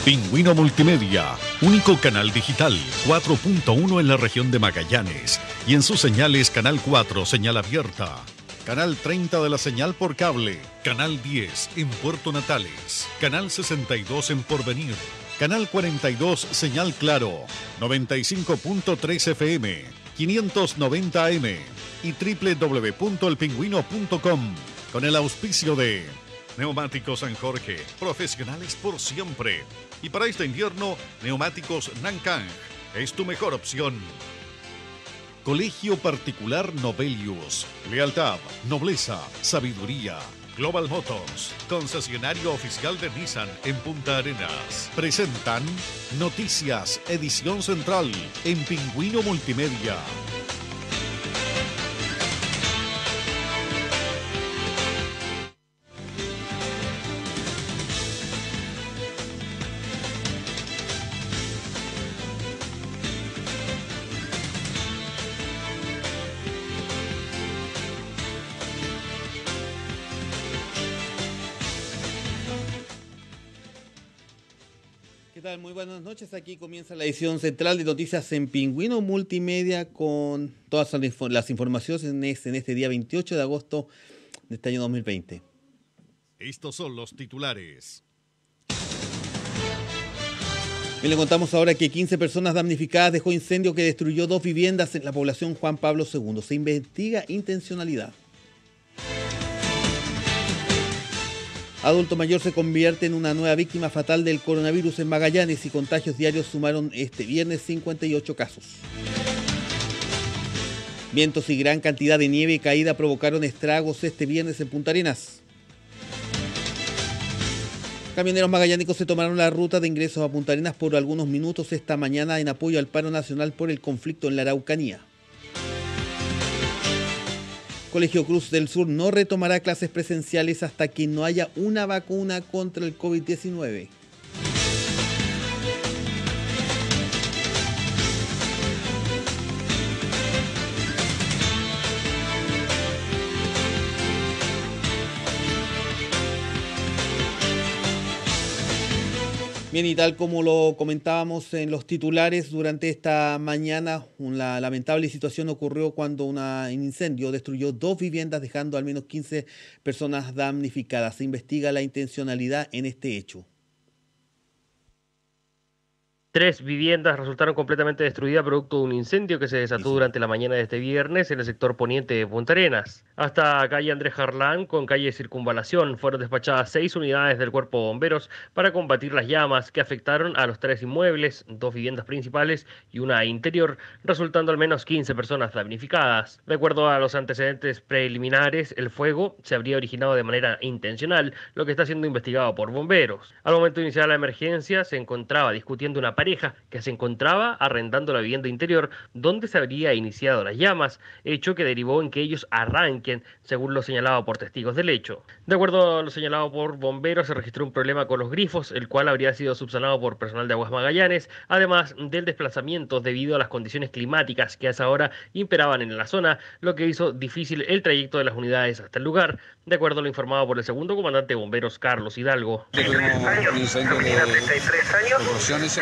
Pingüino Multimedia, único canal digital 4.1 en la región de Magallanes y en sus señales Canal 4, señal abierta, Canal 30 de la señal por cable, Canal 10 en Puerto Natales, Canal 62 en Porvenir, Canal 42 señal claro, 95.3 FM, 590 AM y www.elpingüino.com con el auspicio de Neumáticos San Jorge, profesionales por siempre. Y para este invierno, Neumáticos Nankang es tu mejor opción. Colegio Particular Nobelius. Lealtad, nobleza, sabiduría. Global Motors, concesionario oficial de Nissan en Punta Arenas. Presentan Noticias, edición central en Pingüino Multimedia. Muy buenas noches, aquí comienza la edición central de Noticias en Pingüino Multimedia con todas las informaciones en este día 28 de agosto de este año 2020. Estos son los titulares. Bien, le contamos ahora que 15 personas damnificadas dejó incendio que destruyó 2 viviendas en la población Juan Pablo II. Se investiga intencionalidad. Adulto mayor se convierte en una nueva víctima fatal del coronavirus en Magallanes y contagios diarios sumaron este viernes 58 casos. Vientos y gran cantidad de nieve y caída provocaron estragos este viernes en Punta Arenas. Camioneros magallánicos se tomaron la ruta de ingresos a Punta Arenas por algunos minutos esta mañana en apoyo al paro nacional por el conflicto en la Araucanía. Colegio Cruz del Sur no retomará clases presenciales hasta que no haya una vacuna contra el COVID-19. Bien, y tal como lo comentábamos en los titulares durante esta mañana, una lamentable situación ocurrió cuando un incendio destruyó 2 viviendas, dejando al menos 15 personas damnificadas. Se investiga la intencionalidad en este hecho. 3 viviendas resultaron completamente destruidas producto de un incendio que se desató durante la mañana de este viernes en el sector poniente de Punta Arenas. Hasta calle Andrés Harlán, con calle Circunvalación, fueron despachadas 6 unidades del Cuerpo de Bomberos para combatir las llamas que afectaron a los 3 inmuebles, 2 viviendas principales y una interior, resultando al menos 15 personas damnificadas. De acuerdo a los antecedentes preliminares, el fuego se habría originado de manera intencional, lo que está siendo investigado por bomberos. Al momento de iniciar la emergencia, se encontraba discutiendo una pareja que se encontraba arrendando la vivienda interior donde se habría iniciado las llamas, hecho que derivó en que ellos arranquen, según lo señalado por testigos del hecho. De acuerdo a lo señalado por bomberos, se registró un problema con los grifos, el cual habría sido subsanado por personal de Aguas Magallanes, además del desplazamiento debido a las condiciones climáticas que a esa hora imperaban en la zona, lo que hizo difícil el trayecto de las unidades hasta el lugar, de acuerdo a lo informado por el segundo comandante de bomberos, Carlos Hidalgo. Tuvimos un incendio de proporciones,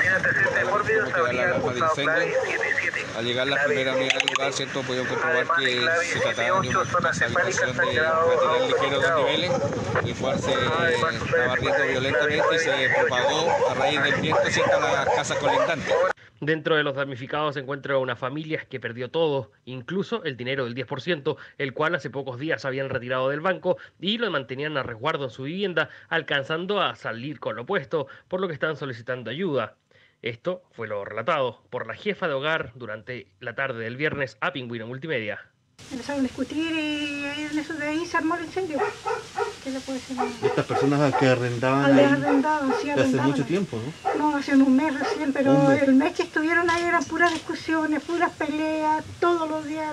al llegar la primera unidad del lugar, ¿cierto? Pudimos comprobar que se trataba de una habitación de material ligero de niveles, el cual se estaba ardiendo violentamente y se propagó a raíz del viento cerca de las casas colindantes. Dentro de los damnificados se encuentra una familia que perdió todo, incluso el dinero del 10%, el cual hace pocos días habían retirado del banco y lo mantenían a resguardo en su vivienda, alcanzando a salir con lo puesto, por lo que están solicitando ayuda. Esto fue lo relatado por la jefa de hogar durante la tarde del viernes a Pingüino Multimedia. Empezaron a discutir y en eso de ahí se armó el incendio. ¿Qué le puedo decir? Estas personas que arrendaban ahí hace mucho tiempo, ¿no? No, hace un mes recién, pero el mes que estuvieron ahí eran puras discusiones, puras peleas, todos los días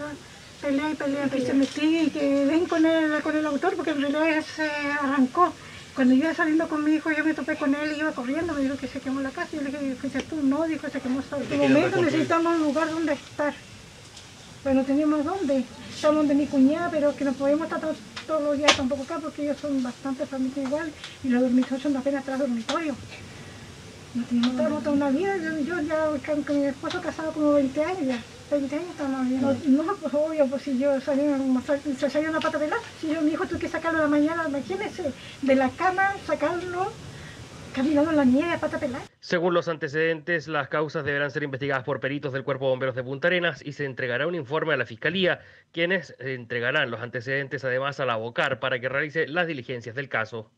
pelea y pelea. Que se metí y que ven con el autor, porque en realidad se arrancó. Cuando yo iba saliendo con mi hijo, yo me topé con él y iba corriendo, me dijo que se quemó la casa. Yo le dije, ¿fuiste tú? No, dijo, se quemó solo. En este momento necesitamos un lugar donde estar. Pero no tenemos dónde. Estamos donde mi cuñada, pero que no podemos estar todos los días tampoco acá porque ellos son bastante familia igual y los dormitorios son apenas 3 dormitorios. Estamos toda una vida, yo ya con mi esposo casado como 20 años ya. 20 años estamos bien. No, pues obvio, pues si yo se salió una pata pelada, si yo mi hijo tuve que sacarlo a la mañana, imagínense, de la cama, sacarlo, caminando en la nieve a pata pelada. Según los antecedentes, las causas deberán ser investigadas por peritos del Cuerpo de Bomberos de Punta Arenas y se entregará un informe a la Fiscalía, quienes entregarán los antecedentes además a la ABOCAR para que realice las diligencias del caso.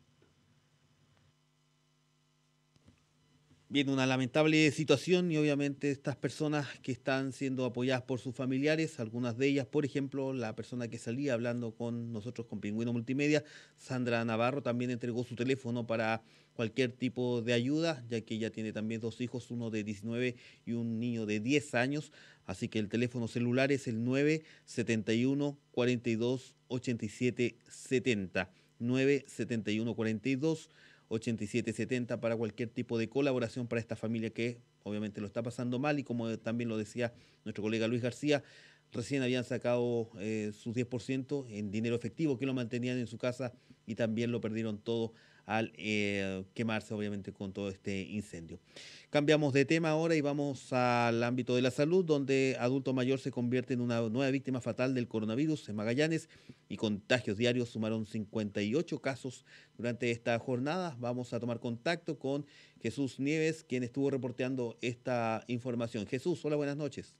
Bien, una lamentable situación y obviamente estas personas que están siendo apoyadas por sus familiares, algunas de ellas, por ejemplo, la persona que salía hablando con nosotros con Pingüino Multimedia, Sandra Navarro, también entregó su teléfono para cualquier tipo de ayuda, ya que ella tiene también dos hijos, uno de 19 y un niño de 10 años, así que el teléfono celular es el 971 42 87 70, 971 42 8770 para cualquier tipo de colaboración para esta familia que obviamente lo está pasando mal y como también lo decía nuestro colega Luis García, recién habían sacado sus 10% en dinero efectivo que lo mantenían en su casa y también lo perdieron todo al quemarse obviamente con todo este incendio. Cambiamos de tema ahora y vamos al ámbito de la salud, donde adulto mayor se convierte en una nueva víctima fatal del coronavirus en Magallanes y contagios diarios sumaron 58 casos durante esta jornada. Vamos a tomar contacto con Jesús Nieves, quien estuvo reporteando esta información. Jesús, hola, buenas noches.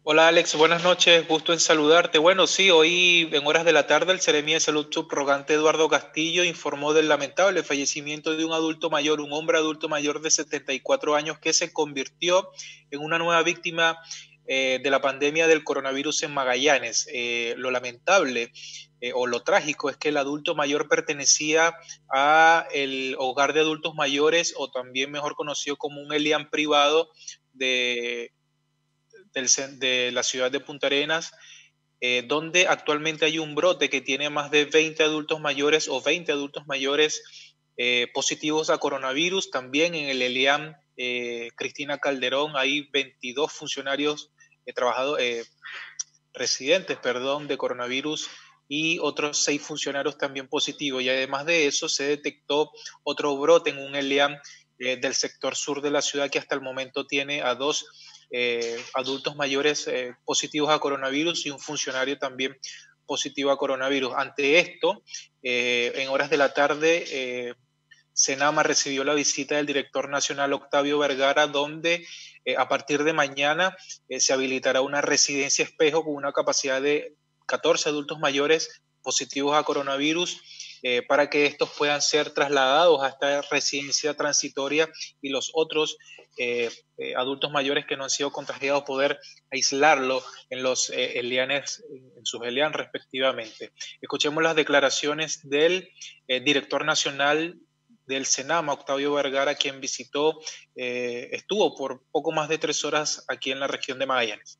Hola Alex, buenas noches, gusto en saludarte. Bueno, sí, hoy en horas de la tarde el Seremi de Salud subrogante Eduardo Castillo informó del lamentable fallecimiento de un adulto mayor, un hombre adulto mayor de 74 años que se convirtió en una nueva víctima de la pandemia del coronavirus en Magallanes. Lo lamentable o lo trágico es que el adulto mayor pertenecía a el hogar de adultos mayores o también mejor conocido como un ELIAN privado de la ciudad de Punta Arenas, donde actualmente hay un brote que tiene más de 20 adultos mayores o 20 adultos mayores positivos a coronavirus. También en el ELIAM Cristina Calderón hay 22 funcionarios residentes de coronavirus y otros 6 funcionarios también positivos. Y además de eso se detectó otro brote en un ELIAM del sector sur de la ciudad que hasta el momento tiene a 2 adultos mayores positivos a coronavirus y un funcionario también positivo a coronavirus. Ante esto, en horas de la tarde, Senama recibió la visita del director nacional Octavio Vergara, donde a partir de mañana se habilitará una residencia espejo con una capacidad de 14 adultos mayores positivos a coronavirus para que estos puedan ser trasladados a esta residencia transitoria y los otros adultos mayores que no han sido contagiados poder aislarlo en los ELIANes, en sus ELIAN respectivamente. Escuchemos las declaraciones del director nacional del Senama, Octavio Vergara, quien estuvo por poco más de 3 horas aquí en la región de Magallanes.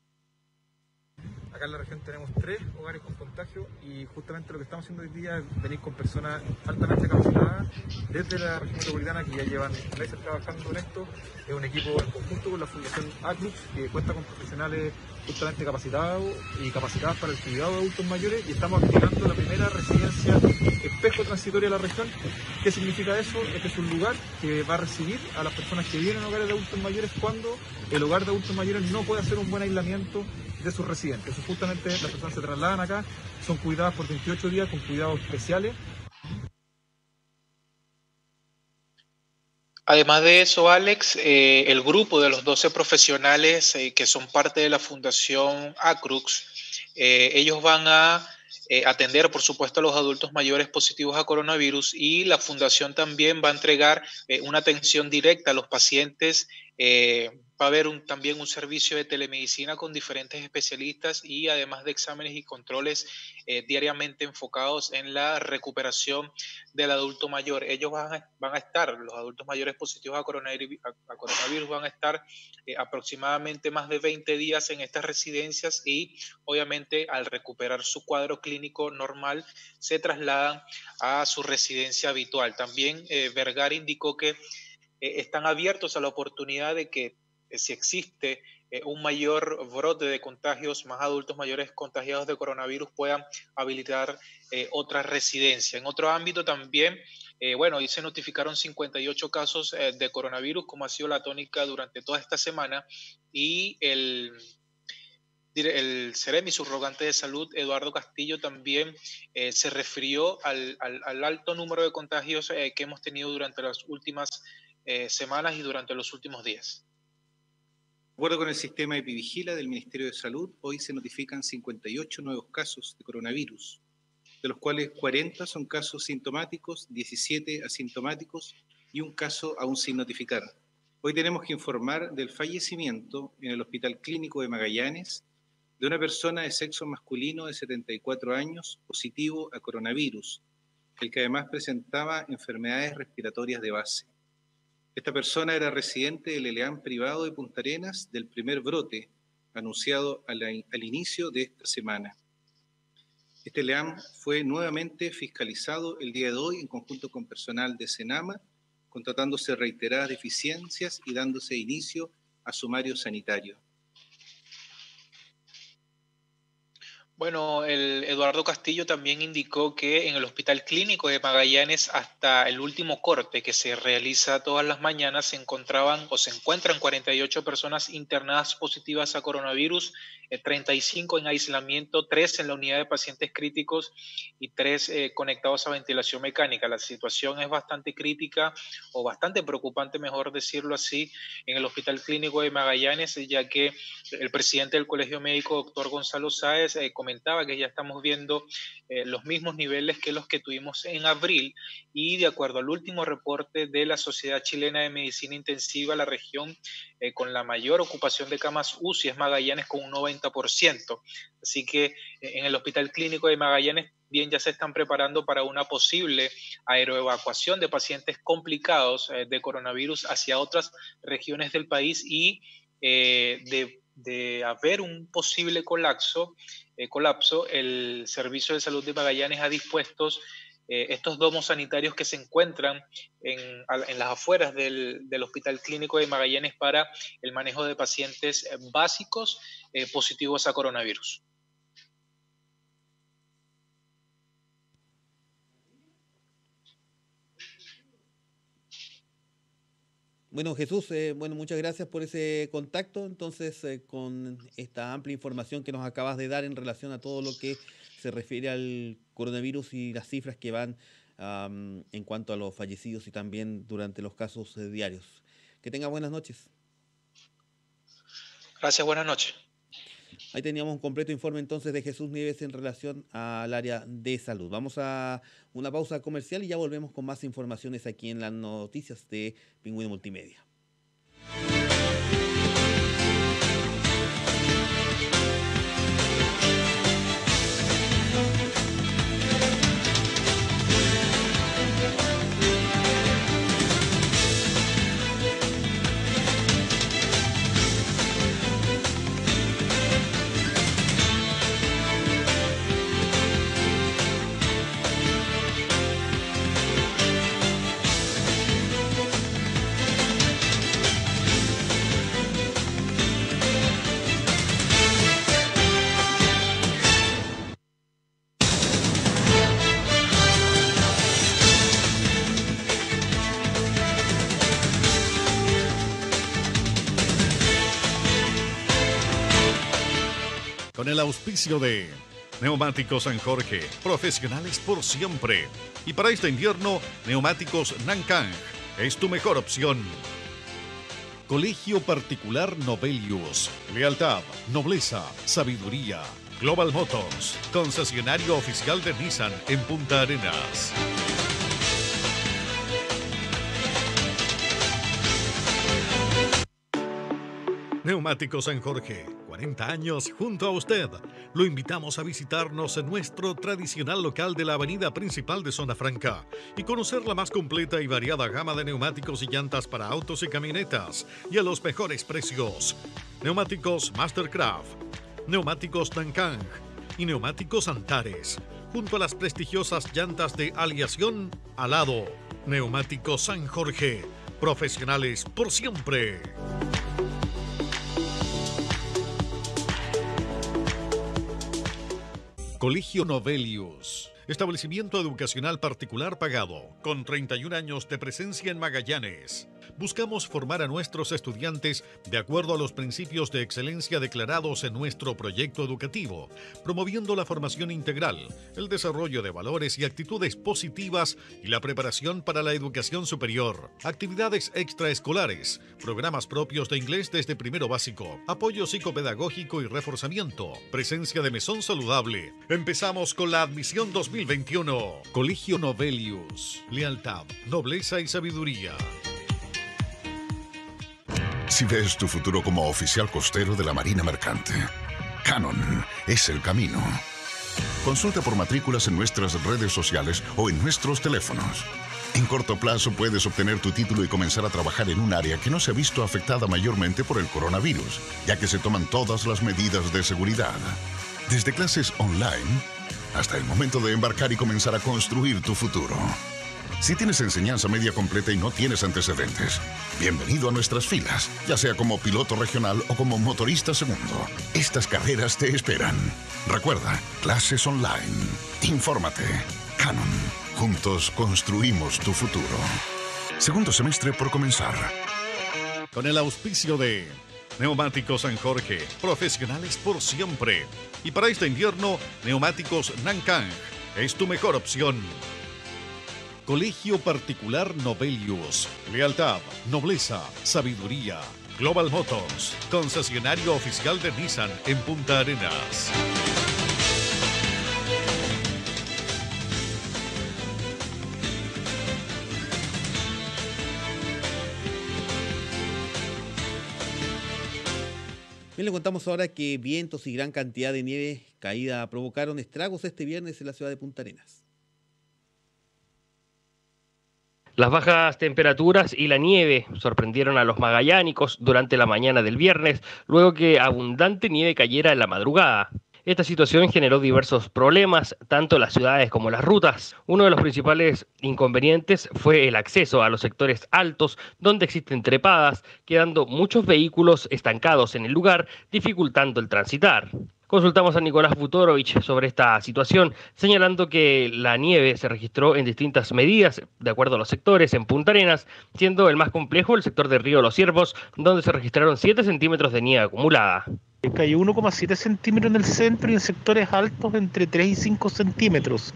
Acá en la región tenemos 3 hogares con contagio y justamente lo que estamos haciendo hoy día es venir con personas altamente capacitadas desde la región metropolitana que ya llevan meses trabajando en esto. Es un equipo en conjunto con la Fundación ACRUX que cuenta con profesionales justamente capacitados y capacitadas para el cuidado de adultos mayores y estamos activando la primera residencia espejo transitoria de la región. ¿Qué significa eso? Es que es un lugar que va a recibir a las personas que viven en hogares de adultos mayores cuando el hogar de adultos mayores no puede hacer un buen aislamiento de sus residentes. Eso justamente las personas se trasladan acá, son cuidadas por 28 días con cuidados especiales. Además de eso, Alex, el grupo de los 12 profesionales que son parte de la Fundación ACRUX, ellos van a atender, por supuesto, a los adultos mayores positivos a coronavirus y la Fundación también va a entregar una atención directa a los pacientes. Va a haber también un servicio de telemedicina con diferentes especialistas y además de exámenes y controles diariamente enfocados en la recuperación del adulto mayor. Ellos van a estar, los adultos mayores positivos a coronavirus van a estar aproximadamente más de 20 días en estas residencias y obviamente al recuperar su cuadro clínico normal se trasladan a su residencia habitual. También Vergara indicó que están abiertos a la oportunidad de que si existe un mayor brote de contagios, más adultos mayores contagiados de coronavirus puedan habilitar otra residencia. En otro ámbito también, hoy se notificaron 58 casos de coronavirus, como ha sido la tónica durante toda esta semana, y el Seremi subrogante de salud, Eduardo Castillo, también se refirió al alto número de contagios que hemos tenido durante las últimas semanas y durante los últimos días. De acuerdo con el sistema Epivigila del Ministerio de Salud, hoy se notifican 58 nuevos casos de coronavirus, de los cuales 40 son casos sintomáticos, 17 asintomáticos y un caso aún sin notificar. Hoy tenemos que informar del fallecimiento en el Hospital Clínico de Magallanes de una persona de sexo masculino de 74 años positivo a coronavirus, el que además presentaba enfermedades respiratorias de base. Esta persona era residente del ELEAM privado de Punta Arenas del primer brote anunciado al inicio de esta semana. Este ELEAM fue nuevamente fiscalizado el día de hoy en conjunto con personal de SENAMA, constatándose reiteradas deficiencias y dándose inicio a sumario sanitario. Bueno, el Eduardo Castillo también indicó que en el Hospital Clínico de Magallanes, hasta el último corte que se realiza todas las mañanas, se encuentran 48 personas internadas positivas a coronavirus, 35 en aislamiento, 3 en la unidad de pacientes críticos y 3 conectados a ventilación mecánica. La situación es bastante crítica, o bastante preocupante, mejor decirlo así, en el Hospital Clínico de Magallanes, ya que el presidente del Colegio Médico, doctor Gonzalo Sáez, comentaba que ya estamos viendo los mismos niveles que los que tuvimos en abril, y de acuerdo al último reporte de la Sociedad Chilena de Medicina Intensiva, la región con la mayor ocupación de camas UCI es Magallanes, con un 90%. Así que en el Hospital Clínico de Magallanes bien ya se están preparando para una posible aeroevacuación de pacientes complicados de coronavirus hacia otras regiones del país, y de haber un posible colapso, el Servicio de Salud de Magallanes ha dispuesto estos domos sanitarios que se encuentran en las afueras del Hospital Clínico de Magallanes para el manejo de pacientes básicos positivos a coronavirus. Bueno, Jesús, muchas gracias por ese contacto. Entonces, con esta amplia información que nos acabas de dar en relación a todo lo que se refiere al coronavirus y las cifras que van en cuanto a los fallecidos y también durante los casos diarios. Que tenga buenas noches. Gracias, buenas noches. Ahí teníamos un completo informe entonces de Jesús Nieves en relación al área de salud. Vamos a una pausa comercial y ya volvemos con más informaciones aquí en las noticias de Pingüino Multimedia. Con el auspicio de Neumáticos San Jorge, profesionales por siempre. Y para este invierno, Neumáticos Nankang es tu mejor opción. Colegio Particular Novelius. Lealtad, nobleza, sabiduría. Global Motors, concesionario oficial de Nissan en Punta Arenas. Neumáticos San Jorge, 40 años junto a usted. Lo invitamos a visitarnos en nuestro tradicional local de la avenida principal de Zona Franca y conocer la más completa y variada gama de neumáticos y llantas para autos y camionetas y a los mejores precios. Neumáticos Mastercraft, Neumáticos Nankang y Neumáticos Antares, junto a las prestigiosas llantas de aleación Alado. Neumáticos San Jorge, profesionales por siempre. Colegio Novelius, establecimiento educacional particular pagado, con 31 años de presencia en Magallanes. Buscamos formar a nuestros estudiantes de acuerdo a los principios de excelencia declarados en nuestro proyecto educativo, promoviendo la formación integral, el desarrollo de valores y actitudes positivas y la preparación para la educación superior, actividades extraescolares, programas propios de inglés desde primero básico, apoyo psicopedagógico y reforzamiento, presencia de mesón saludable. Empezamos con la admisión 2021. Colegio Novelius, lealtad, nobleza y sabiduría. Si ves tu futuro como oficial costero de la Marina Mercante, Canon es el camino. Consulta por matrículas en nuestras redes sociales o en nuestros teléfonos. En corto plazo puedes obtener tu título y comenzar a trabajar en un área que no se ha visto afectada mayormente por el coronavirus, ya que se toman todas las medidas de seguridad. Desde clases online hasta el momento de embarcar y comenzar a construir tu futuro. Si tienes enseñanza media completa y no tienes antecedentes, bienvenido a nuestras filas, ya sea como piloto regional o como motorista segundo. Estas carreras te esperan. Recuerda, clases online. Infórmate. Canon. Juntos construimos tu futuro. Segundo semestre por comenzar. Con el auspicio de Neumáticos San Jorge, profesionales por siempre. Y para este invierno, Neumáticos Nancan es tu mejor opción. Colegio Particular Novelius, lealtad, nobleza, sabiduría. Global Motors, concesionario oficial de Nissan en Punta Arenas. Bien, le contamos ahora que vientos y gran cantidad de nieve caída provocaron estragos este viernes en la ciudad de Punta Arenas. Las bajas temperaturas y la nieve sorprendieron a los magallánicos durante la mañana del viernes, luego que abundante nieve cayera en la madrugada. Esta situación generó diversos problemas, tanto en las ciudades como en las rutas. Uno de los principales inconvenientes fue el acceso a los sectores altos, donde existen trepadas, quedando muchos vehículos estancados en el lugar, dificultando el transitar. Consultamos a Nicolás Butorovich sobre esta situación, señalando que la nieve se registró en distintas medidas, de acuerdo a los sectores, en Punta Arenas, siendo el más complejo el sector de Río Los Ciervos, donde se registraron 7 centímetros de nieve acumulada. Cayó 1,7 centímetros en el centro y en sectores altos entre 3 y 5 centímetros.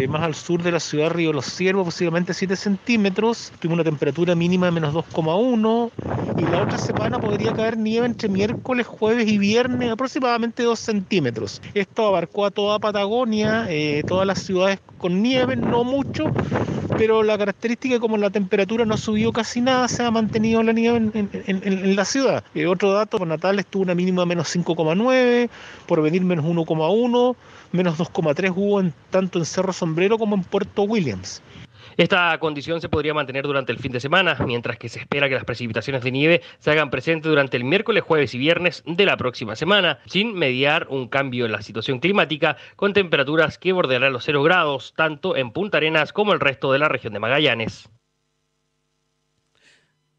Más al sur de la ciudad, Río Los Ciervos, posiblemente 7 centímetros. Tuvimos una temperatura mínima de menos 2,1. Y la otra semana podría caer nieve entre miércoles, jueves y viernes, aproximadamente 2 centímetros. Esto abarcó a toda Patagonia, todas las ciudades con nieve, no mucho, pero la característica, como la temperatura no subió casi nada, se ha mantenido la nieve en la ciudad. Otro dato, por Natales tuvo una mínima de menos 5,9, por venir menos 1,1, menos 2,3 hubo tanto en Cerro Sombrero como en Puerto Williams. Esta condición se podría mantener durante el fin de semana, mientras que se espera que las precipitaciones de nieve se hagan presentes durante el miércoles, jueves y viernes de la próxima semana, sin mediar un cambio en la situación climática, con temperaturas que bordearán los 0 grados, tanto en Punta Arenas como el resto de la región de Magallanes.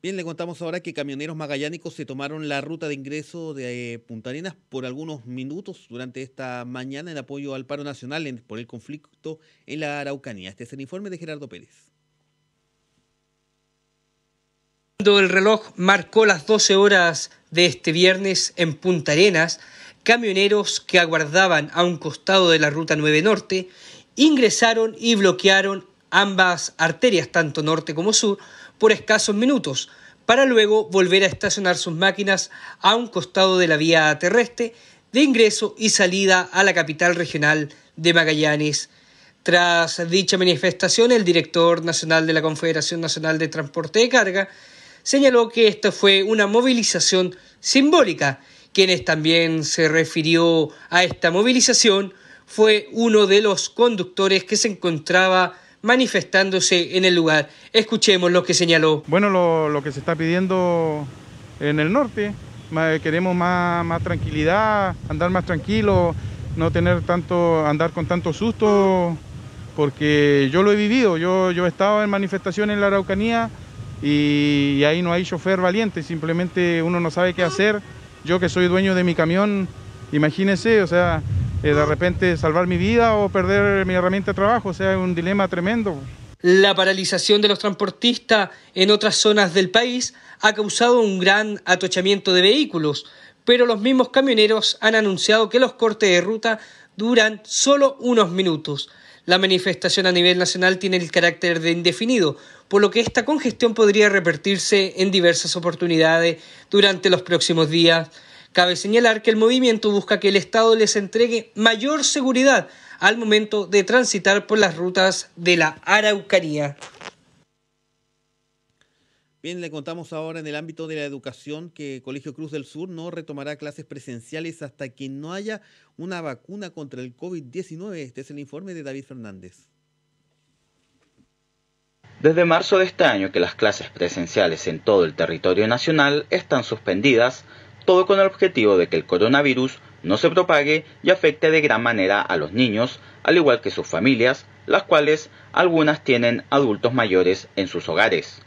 Bien, le contamos ahora que camioneros magallánicos se tomaron la ruta de ingreso de Punta Arenas por algunos minutos durante esta mañana en apoyo al paro nacional por el conflicto en la Araucanía. Este es el informe de Gerardo Pérez. Cuando el reloj marcó las 12 horas de este viernes en Punta Arenas, camioneros que aguardaban a un costado de la Ruta 9 Norte ingresaron y bloquearon ambas arterias, tanto norte como sur, por escasos minutos, para luego volver a estacionar sus máquinas a un costado de la vía terrestre de ingreso y salida a la capital regional de Magallanes. Tras dicha manifestación, el director nacional de la Confederación Nacional de Transporte de Carga señaló que esta fue una movilización simbólica. Quienes también se refirió a esta movilización fue uno de los conductores que se encontraba manifestándose en el lugar. Escuchemos lo que señaló. Bueno, lo que se está pidiendo en el norte, queremos más tranquilidad, andar más tranquilo, no tener andar con tanto susto, porque yo lo he vivido, yo he estado en manifestaciones en la Araucanía y ahí no hay chofer valiente, simplemente uno no sabe qué hacer. Yo que soy dueño de mi camión, imagínense, o sea, de repente salvar mi vida o perder mi herramienta de trabajo, o sea, es un dilema tremendo. La paralización de los transportistas en otras zonas del país ha causado un gran atochamiento de vehículos, pero los mismos camioneros han anunciado que los cortes de ruta duran solo unos minutos. La manifestación a nivel nacional tiene el carácter de indefinido, por lo que esta congestión podría repetirse en diversas oportunidades durante los próximos días. Cabe señalar que el movimiento busca que el Estado les entregue mayor seguridad al momento de transitar por las rutas de la Araucanía. Bien, le contamos ahora en el ámbito de la educación que Colegio Cruz del Sur no retomará clases presenciales hasta que no haya una vacuna contra el COVID-19. Este es el informe de David Fernández. Desde marzo de este año que las clases presenciales en todo el territorio nacional están suspendidas, todo con el objetivo de que el coronavirus no se propague y afecte de gran manera a los niños, al igual que sus familias, las cuales algunas tienen adultos mayores en sus hogares.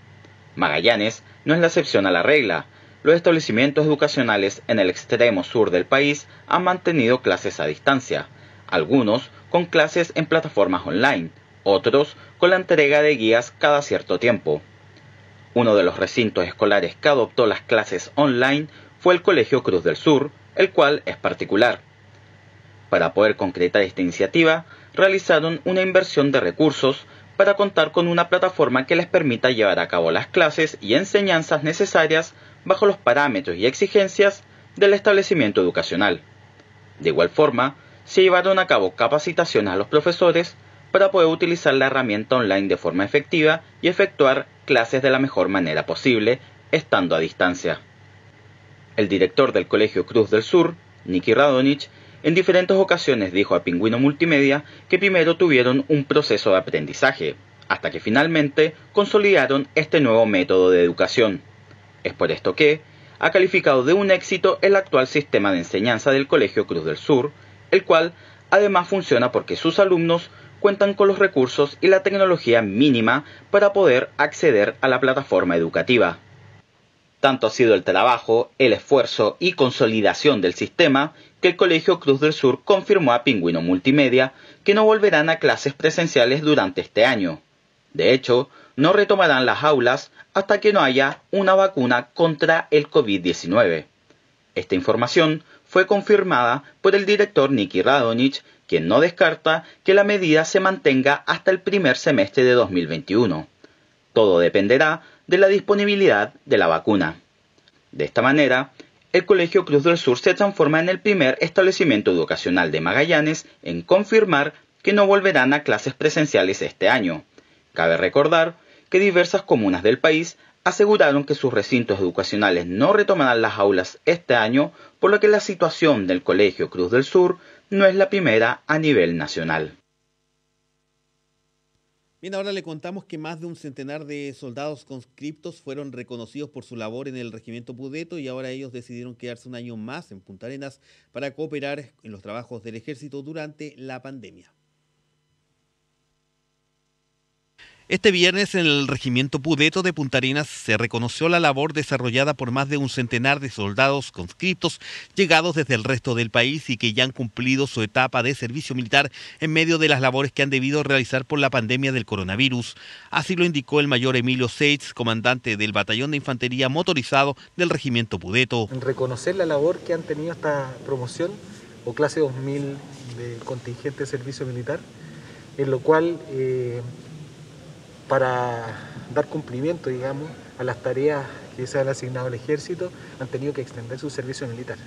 Magallanes no es la excepción a la regla. Los establecimientos educacionales en el extremo sur del país han mantenido clases a distancia, algunos con clases en plataformas online, otros con la entrega de guías cada cierto tiempo. Uno de los recintos escolares que adoptó las clases online fue el Colegio Cruz del Sur, el cual es particular. Para poder concretar esta iniciativa, realizaron una inversión de recursos para contar con una plataforma que les permita llevar a cabo las clases y enseñanzas necesarias bajo los parámetros y exigencias del establecimiento educacional. De igual forma, se llevaron a cabo capacitaciones a los profesores para poder utilizar la herramienta online de forma efectiva y efectuar clases de la mejor manera posible, estando a distancia. El director del Colegio Cruz del Sur, Nicky Radonich, en diferentes ocasiones dijo a Pingüino Multimedia que primero tuvieron un proceso de aprendizaje, hasta que finalmente consolidaron este nuevo método de educación. Es por esto que ha calificado de un éxito el actual sistema de enseñanza del Colegio Cruz del Sur, el cual además funciona porque sus alumnos cuentan con los recursos y la tecnología mínima para poder acceder a la plataforma educativa. Tanto ha sido el trabajo, el esfuerzo y consolidación del sistema que el Colegio Cruz del Sur confirmó a Pingüino Multimedia que no volverán a clases presenciales durante este año. De hecho, no retomarán las aulas hasta que no haya una vacuna contra el COVID-19. Esta información fue confirmada por el director Nicky Radonich, quien no descarta que la medida se mantenga hasta el primer semestre de 2021. Todo dependerá de la disponibilidad de la vacuna. De esta manera, el Colegio Cruz del Sur se transforma en el primer establecimiento educacional de Magallanes en confirmar que no volverán a clases presenciales este año. Cabe recordar que diversas comunas del país aseguraron que sus recintos educacionales no retomarán las aulas este año, por lo que la situación del Colegio Cruz del Sur no es la primera a nivel nacional. Bien, ahora le contamos que más de un centenar de soldados conscriptos fueron reconocidos por su labor en el Regimiento Pudeto y ahora ellos decidieron quedarse un año más en Punta Arenas para cooperar en los trabajos del Ejército durante la pandemia. Este viernes en el Regimiento Pudeto de Punta Arenas se reconoció la labor desarrollada por más de un centenar de soldados conscriptos llegados desde el resto del país y que ya han cumplido su etapa de servicio militar en medio de las labores que han debido realizar por la pandemia del coronavirus. Así lo indicó el mayor Emilio Seitz, comandante del Batallón de Infantería Motorizado del Regimiento Pudeto. Reconocer la labor que han tenido esta promoción o clase 2000 de contingente de servicio militar, en lo cual para dar cumplimiento, digamos, a las tareas que se han asignado al Ejército, han tenido que extender su servicio militar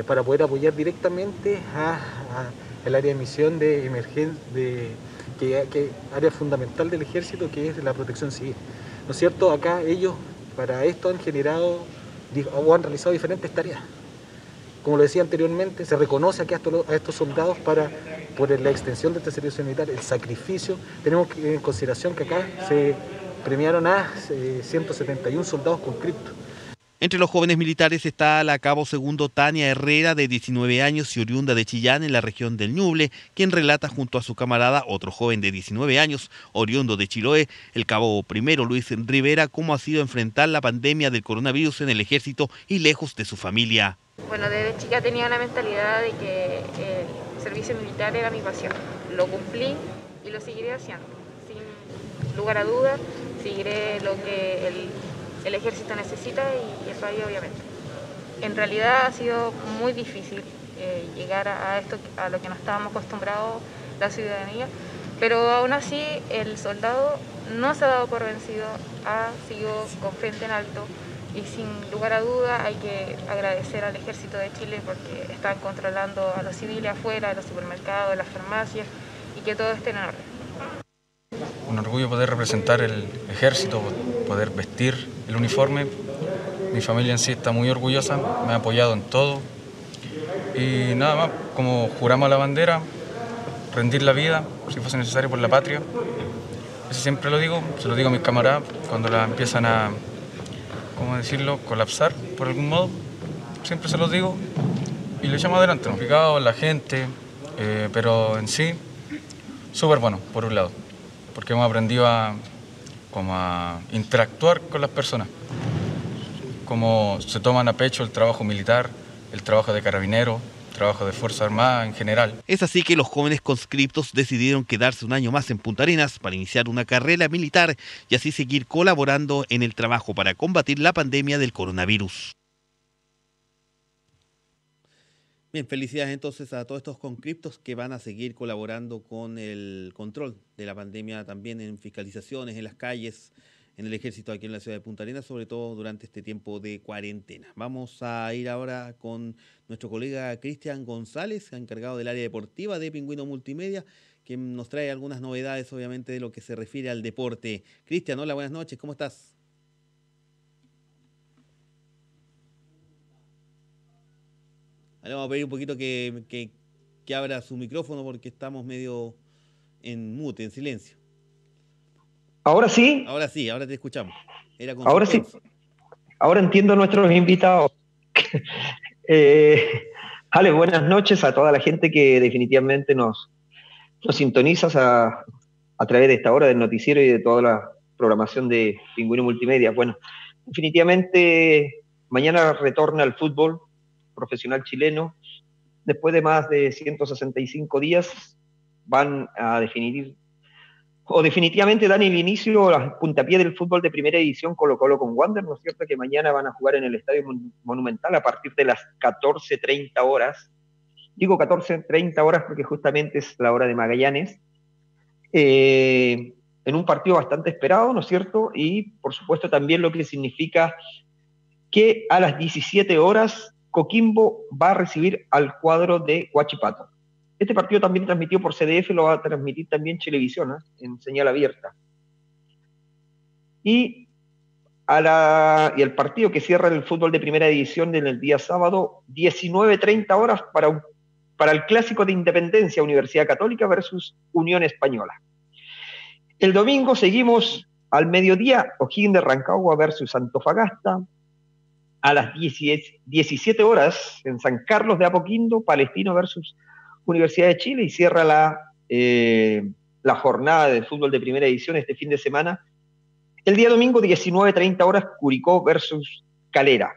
para poder apoyar directamente al área de misión de emergencia, que área fundamental del Ejército, que es la protección civil. ¿No es cierto? Acá ellos, para esto, han generado o han realizado diferentes tareas. Como lo decía anteriormente, se reconoce aquí a estos soldados por la extensión de este servicio militar, el sacrificio. Tenemos en consideración que acá se premiaron a 171 soldados conscriptos. Entre los jóvenes militares está la cabo segundo Tania Herrera, de 19 años y oriunda de Chillán, en la región del Ñuble, quien relata junto a su camarada, otro joven de 19 años, oriundo de Chiloé, el cabo primero Luis Rivera, cómo ha sido enfrentar la pandemia del coronavirus en el Ejército y lejos de su familia. Bueno, desde chica tenía la mentalidad de que servicio militar era mi pasión. Lo cumplí y lo seguiré haciendo. Sin lugar a dudas, seguiré lo que el ejército necesita y eso ahí obviamente. En realidad ha sido muy difícil llegar a esto, a lo que no estábamos acostumbrados la ciudadanía, pero aún así el soldado no se ha dado por vencido, ha seguido con frente en alto y sin lugar a duda hay que agradecer al Ejército de Chile porque están controlando a los civiles afuera, de los supermercados, de las farmacias y que todo esté en orden. Un orgullo poder representar el ejército, poder vestir el uniforme. Mi familia en sí está muy orgullosa, me ha apoyado en todo. Y nada más, como juramos la bandera, rendir la vida, si fuese necesario, por la patria. Eso siempre lo digo, se lo digo a mis camaradas cuando la empiezan a, ¿cómo decirlo?, colapsar por algún modo. Siempre se los digo y le echamos adelante. Complicado la gente, pero en sí, súper bueno, por un lado. Porque hemos aprendido a interactuar con las personas, cómo se toman a pecho el trabajo militar, el trabajo de carabineros, el trabajo de Fuerza Armada en general. Es así que los jóvenes conscriptos decidieron quedarse un año más en Punta Arenas para iniciar una carrera militar y así seguir colaborando en el trabajo para combatir la pandemia del coronavirus. Bien, felicidades entonces a todos estos conscriptos que van a seguir colaborando con el control de la pandemia, también en fiscalizaciones, en las calles, en el ejército aquí en la ciudad de Punta Arenas, sobre todo durante este tiempo de cuarentena. Vamos a ir ahora con nuestro colega Cristian González, encargado del área deportiva de Pingüino Multimedia, que nos trae algunas novedades, obviamente, de lo que se refiere al deporte. Cristian, hola, buenas noches, ¿cómo estás? Le vamos a pedir un poquito que abra su micrófono porque estamos medio en mute, en silencio. ¿Ahora sí? Ahora sí, ahora te escuchamos. Ahora sí. Ahora entiendo a nuestros invitados. Ale, buenas noches a toda la gente que definitivamente nos sintoniza a través de esta hora del noticiero y de toda la programación de Pingüino Multimedia. Bueno, definitivamente mañana retorna al fútbol profesional chileno. Después de más de 165 días van a definir o definitivamente dan el inicio a las puntapié del fútbol de primera división Colo-Colo con Wander, ¿no es cierto? Que mañana van a jugar en el Estadio Monumental a partir de las 14:30 horas. Digo 14:30 horas porque justamente es la hora de Magallanes. En un partido bastante esperado, ¿no es cierto? Y por supuesto también lo que significa que a las 17 horas Coquimbo va a recibir al cuadro de Huachipato. Este partido también transmitido por CDF, lo va a transmitir también Chilevisión, en señal abierta. Y el partido que cierra el fútbol de primera división en el día sábado, 19:30 horas para el clásico de Independencia, Universidad Católica versus Unión Española. El domingo seguimos al mediodía, O'Higgins de Rancagua versus Antofagasta. A las 17 horas en San Carlos de Apoquindo, Palestino versus Universidad de Chile, y cierra la jornada de fútbol de primera edición este fin de semana. El día domingo, 19:30 horas, Curicó versus Calera.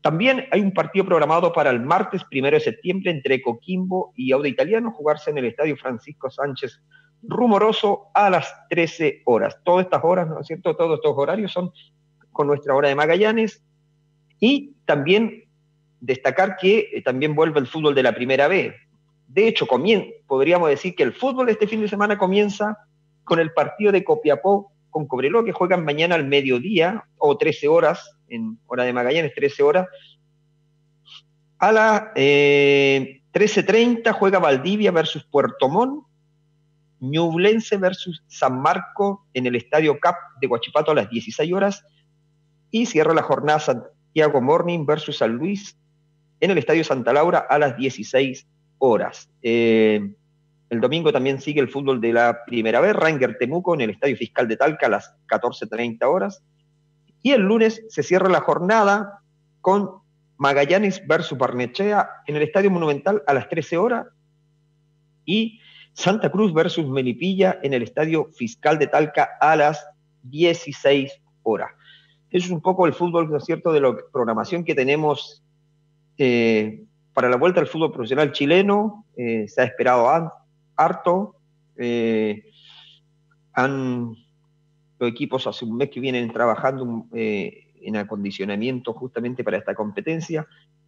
También hay un partido programado para el martes 1 de septiembre entre Coquimbo y Auda Italiano, jugarse en el Estadio Francisco Sánchez Rumoroso a las 13 horas. Todas estas horas, ¿no es cierto? Todos estos horarios son con nuestra hora de Magallanes. Y también destacar que también vuelve el fútbol de la primera B. De hecho, podríamos decir que el fútbol este fin de semana comienza con el partido de Copiapó con Cobreloa, que juegan mañana al mediodía, o 13 horas, en hora de Magallanes, 13 horas. A las 13:30 juega Valdivia versus Puerto Montt, Ñublense versus San Marco en el Estadio CAP de Huachipato a las 16 horas, y cierra la jornada Santiago Morning versus San Luis en el Estadio Santa Laura a las 16 horas. El domingo también sigue el fútbol de la primera vez, Ranger Temuco en el Estadio Fiscal de Talca a las 14:30 horas. Y el lunes se cierra la jornada con Magallanes versus Barnechea en el Estadio Monumental a las 13 horas y Santa Cruz versus Melipilla en el Estadio Fiscal de Talca a las 16 horas. Eso es un poco el fútbol, ¿no es cierto?, de la programación que tenemos para la vuelta al fútbol profesional chileno. Se ha esperado harto. Los equipos hace un mes que vienen trabajando en acondicionamiento justamente para esta competencia.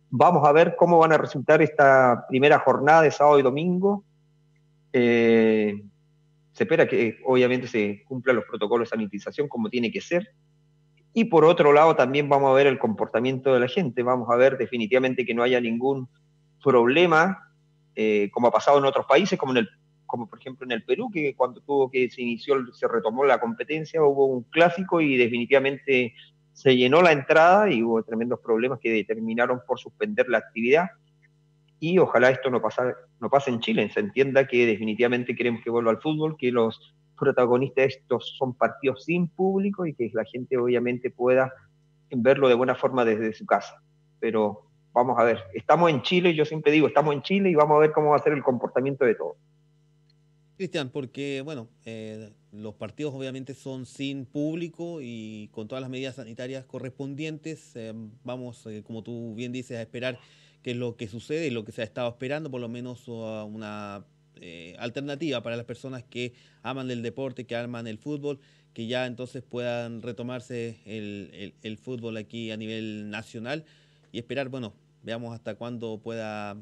Vamos a ver cómo van a resultar esta primera jornada de sábado y domingo. Se espera que obviamente se cumplan los protocolos de sanitización como tiene que ser. Y por otro lado también vamos a ver el comportamiento de la gente. Vamos a ver definitivamente que no haya ningún problema, como ha pasado en otros países, como por ejemplo en el Perú, que cuando se retomó la competencia, hubo un clásico y definitivamente se llenó la entrada y hubo tremendos problemas que determinaron por suspender la actividad. Y ojalá esto no pase en Chile, se entienda que definitivamente queremos que vuelva al fútbol, que los protagonistas de estos son partidos sin público y que la gente obviamente pueda verlo de buena forma desde su casa. Pero vamos a ver, estamos en Chile, yo siempre digo, estamos en Chile y vamos a ver cómo va a ser el comportamiento de todos. Cristian, porque bueno, los partidos obviamente son sin público y con todas las medidas sanitarias correspondientes. Vamos, como tú bien dices, a esperar qué es lo que sucede y lo que se ha estado esperando, por lo menos una alternativa para las personas que aman el deporte, que aman el fútbol, que ya entonces puedan retomarse el fútbol aquí a nivel nacional y esperar, bueno, veamos hasta cuándo pueda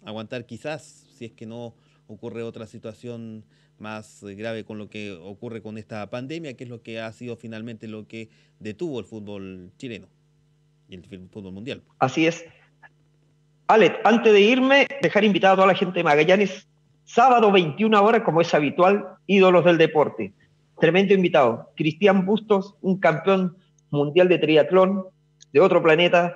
aguantar, quizás, si es que no ocurre otra situación más grave con lo que ocurre con esta pandemia, que es lo que ha sido finalmente lo que detuvo el fútbol chileno y el fútbol mundial. Así es. Alex, antes de irme, dejar invitado a toda la gente de Magallanes, sábado 21 horas, como es habitual, ídolos del deporte. Tremendo invitado, Cristian Bustos, un campeón mundial de triatlón de otro planeta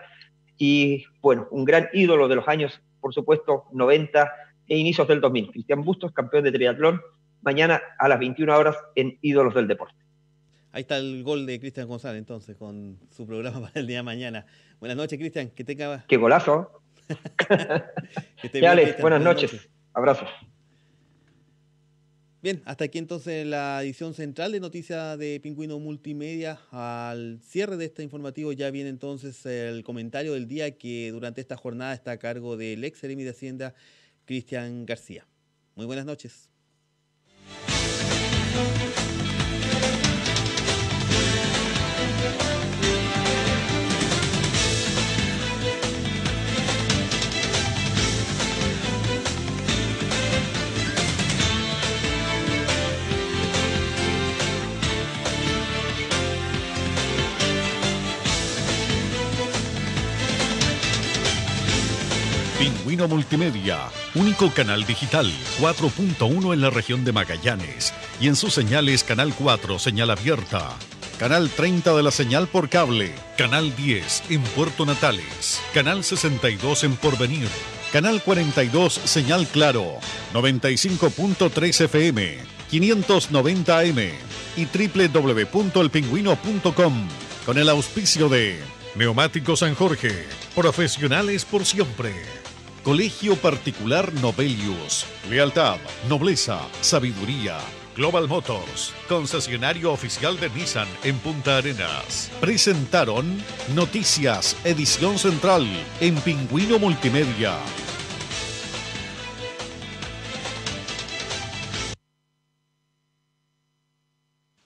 y, bueno, un gran ídolo de los años, por supuesto, 90 e inicios del 2000. Cristian Bustos, campeón de triatlón, mañana a las 21 horas en Ídolos del Deporte. Ahí está el gol de Cristian González, entonces, con su programa para el día de mañana. Buenas noches, Cristian, que tenga... ¡Qué golazo! Alex, buenas noches. Abrazos. Bien, hasta aquí entonces la edición central de Noticias de Pingüino Multimedia. Al cierre de este informativo ya viene entonces el comentario del día, que durante esta jornada está a cargo del ex seremi de Hacienda, Cristian García. Muy buenas noches. Pingüino Multimedia, único canal digital 4.1 en la región de Magallanes y en sus señales Canal 4, señal abierta, Canal 30 de la señal por cable, Canal 10 en Puerto Natales, Canal 62 en Porvenir, Canal 42 señal claro, 95.3 FM, 590 AM y www.elpingüino.com con el auspicio de Neumáticos San Jorge, profesionales por siempre. Colegio Particular Nobelius, lealtad, nobleza, sabiduría. Global Motors, concesionario oficial de Nissan en Punta Arenas. Presentaron Noticias, edición central en Pingüino Multimedia.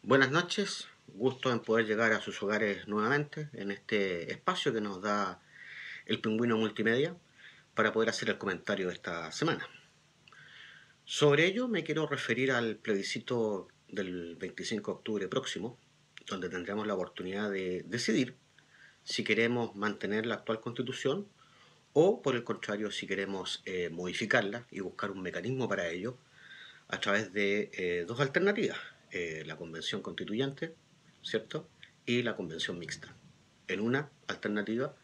Buenas noches, gusto en poder llegar a sus hogares nuevamente en este espacio que nos da el Pingüino Multimedia para poder hacer el comentario de esta semana. Sobre ello me quiero referir al plebiscito del 25 de octubre próximo, donde tendremos la oportunidad de decidir si queremos mantener la actual Constitución o, por el contrario, si queremos modificarla y buscar un mecanismo para ello a través de dos alternativas, la Convención Constituyente, ¿cierto?, y la Convención Mixta. En una alternativa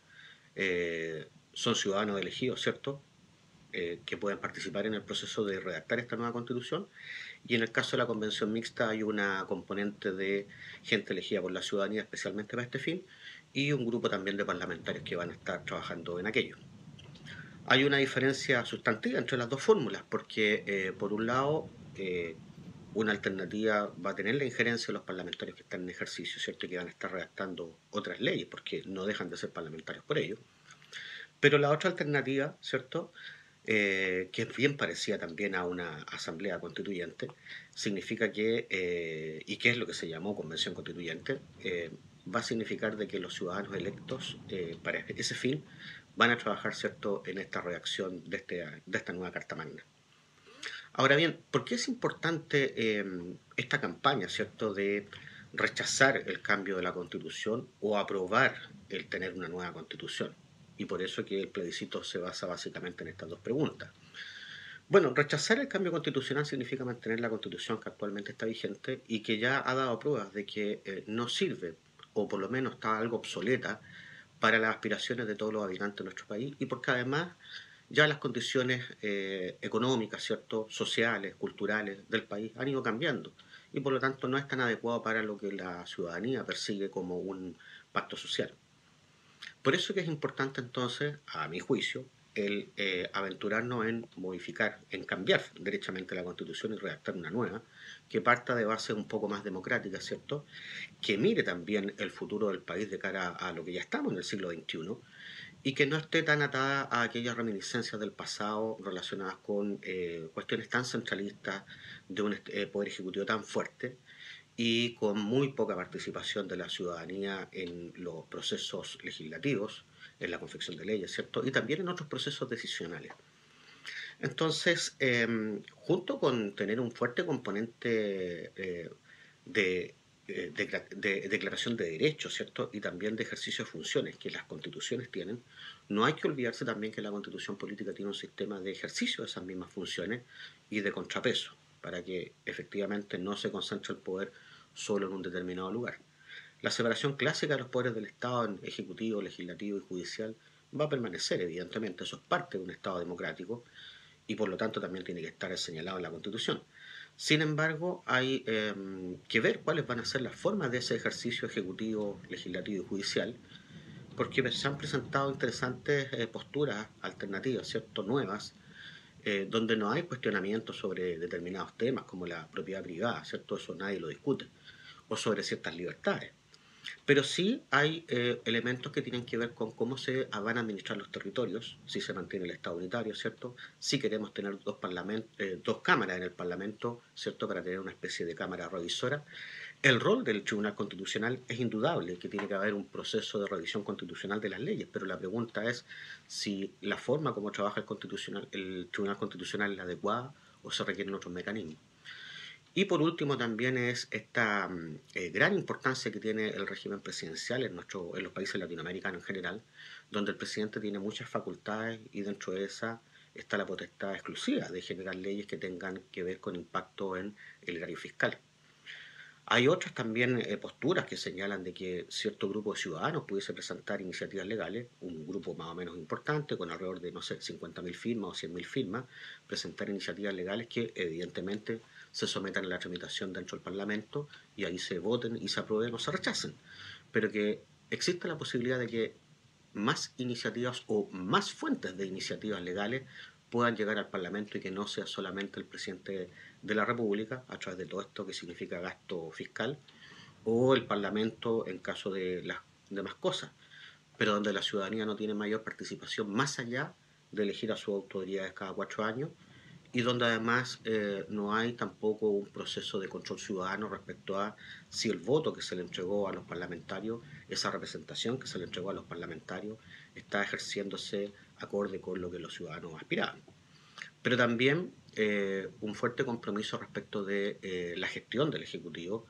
son ciudadanos elegidos, ¿cierto?, que pueden participar en el proceso de redactar esta nueva Constitución, y en el caso de la Convención Mixta hay una componente de gente elegida por la ciudadanía especialmente para este fin, y un grupo también de parlamentarios que van a estar trabajando en aquello. Hay una diferencia sustantiva entre las dos fórmulas, porque por un lado una alternativa va a tener la injerencia de los parlamentarios que están en ejercicio, ¿cierto?, y que van a estar redactando otras leyes, porque no dejan de ser parlamentarios por ello. Pero la otra alternativa, ¿cierto?, que es bien parecida también a una asamblea constituyente, significa que, y que es lo que se llamó convención constituyente, va a significar de que los ciudadanos electos para ese fin van a trabajar, ¿cierto?, en esta redacción de esta nueva Carta Magna. Ahora bien, ¿por qué es importante esta campaña, ¿cierto?, de rechazar el cambio de la Constitución o aprobar el tener una nueva Constitución? Y por eso que el plebiscito se basa básicamente en estas dos preguntas. Bueno, rechazar el cambio constitucional significa mantener la Constitución que actualmente está vigente y que ya ha dado pruebas de que no sirve, o por lo menos está algo obsoleta, para las aspiraciones de todos los habitantes de nuestro país, y porque además ya las condiciones económicas, ¿cierto?, sociales, culturales del país han ido cambiando, y por lo tanto no es tan adecuado para lo que la ciudadanía persigue como un pacto social. Por eso que es importante entonces, a mi juicio, el aventurarnos en modificar, en cambiar derechamente la Constitución y redactar una nueva, que parta de bases un poco más democráticas, ¿cierto?, que mire también el futuro del país de cara a lo que ya estamos en el siglo XXI, y que no esté tan atada a aquellas reminiscencias del pasado relacionadas con cuestiones tan centralistas de un poder ejecutivo tan fuerte, y con muy poca participación de la ciudadanía en los procesos legislativos, en la confección de leyes, ¿cierto?, y también en otros procesos decisionales. Entonces, junto con tener un fuerte componente de declaración de derechos, ¿cierto?, y también de ejercicio de funciones que las constituciones tienen, no hay que olvidarse también que la constitución política tiene un sistema de ejercicio de esas mismas funciones y de contrapeso, para que efectivamente no se concentre el poder solo en un determinado lugar. La separación clásica de los poderes del Estado en ejecutivo, legislativo y judicial va a permanecer, evidentemente, eso es parte de un Estado democrático y por lo tanto también tiene que estar señalado en la Constitución. Sin embargo, hay que ver cuáles van a ser las formas de ese ejercicio ejecutivo, legislativo y judicial, porque se han presentado interesantes posturas alternativas, ¿cierto?, nuevas, donde no hay cuestionamientos sobre determinados temas como la propiedad privada, ¿cierto?, eso nadie lo discute, o sobre ciertas libertades. Pero sí hay elementos que tienen que ver con cómo se van a administrar los territorios, si se mantiene el Estado unitario, ¿cierto?, si queremos tener dos cámaras en el Parlamento, ¿cierto?, para tener una especie de cámara revisora. El rol del Tribunal Constitucional es indudable, que tiene que haber un proceso de revisión constitucional de las leyes, pero la pregunta es si la forma como trabaja el Tribunal Constitucional es la adecuada o se requieren otros mecanismos. Y por último también es esta gran importancia que tiene el régimen presidencial en los países latinoamericanos en general, donde el presidente tiene muchas facultades y dentro de esa está la potestad exclusiva de generar leyes que tengan que ver con impacto en el erario fiscal. Hay otras también posturas que señalan de que cierto grupo de ciudadanos pudiese presentar iniciativas legales, un grupo más o menos importante, con alrededor de, 50.000 firmas o 100.000 firmas, presentar iniciativas legales que evidentemente se sometan a la tramitación dentro del Parlamento y ahí se voten y se aprueben o se rechacen. Pero que existe la posibilidad de que más iniciativas o más fuentes de iniciativas legales puedan llegar al Parlamento y que no sea solamente el presidente de la República, a través de todo esto que significa gasto fiscal, o el Parlamento en caso de las demás cosas, pero donde la ciudadanía no tiene mayor participación más allá de elegir a sus autoridades cada 4 años y donde además no hay tampoco un proceso de control ciudadano respecto a si el voto que se le entregó a los parlamentarios, esa representación que se le entregó a los parlamentarios, está ejerciéndose acorde con lo que los ciudadanos aspiraban. Pero también un fuerte compromiso respecto de la gestión del Ejecutivo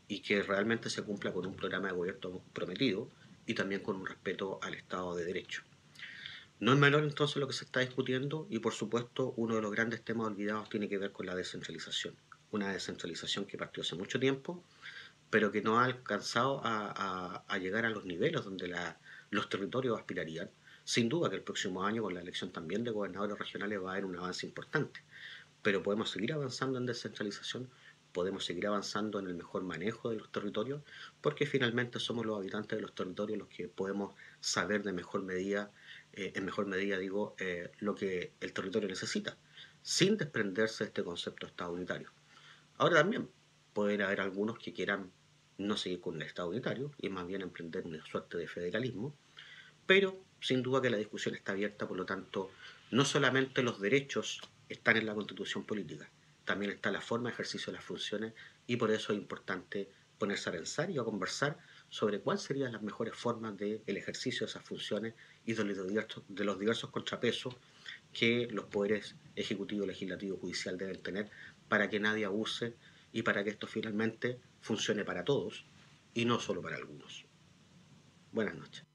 y que realmente se cumpla con un programa de gobierno prometido y también con un respeto al Estado de Derecho. No es menor entonces lo que se está discutiendo y por supuesto uno de los grandes temas olvidados tiene que ver con la descentralización. Una descentralización que partió hace mucho tiempo, pero que no ha alcanzado a llegar a los niveles donde los territorios aspirarían. Sin duda que el próximo año, con la elección también de gobernadores regionales, va a haber un avance importante. Pero podemos seguir avanzando en descentralización, podemos seguir avanzando en el mejor manejo de los territorios, porque finalmente somos los habitantes de los territorios los que podemos saber en mejor medida lo que el territorio necesita, sin desprenderse de este concepto de Estado unitario. Ahora también pueden haber algunos que quieran no seguir con el Estado unitario y más bien emprender una suerte de federalismo, pero sin duda que la discusión está abierta, por lo tanto, no solamente los derechos están en la Constitución política, también está la forma de ejercicio de las funciones, y por eso es importante ponerse a pensar y a conversar sobre cuáles serían las mejores formas del ejercicio de esas funciones y de los diversos contrapesos que los poderes ejecutivo, legislativo y judicial deben tener para que nadie abuse y para que esto finalmente funcione para todos y no solo para algunos. Buenas noches.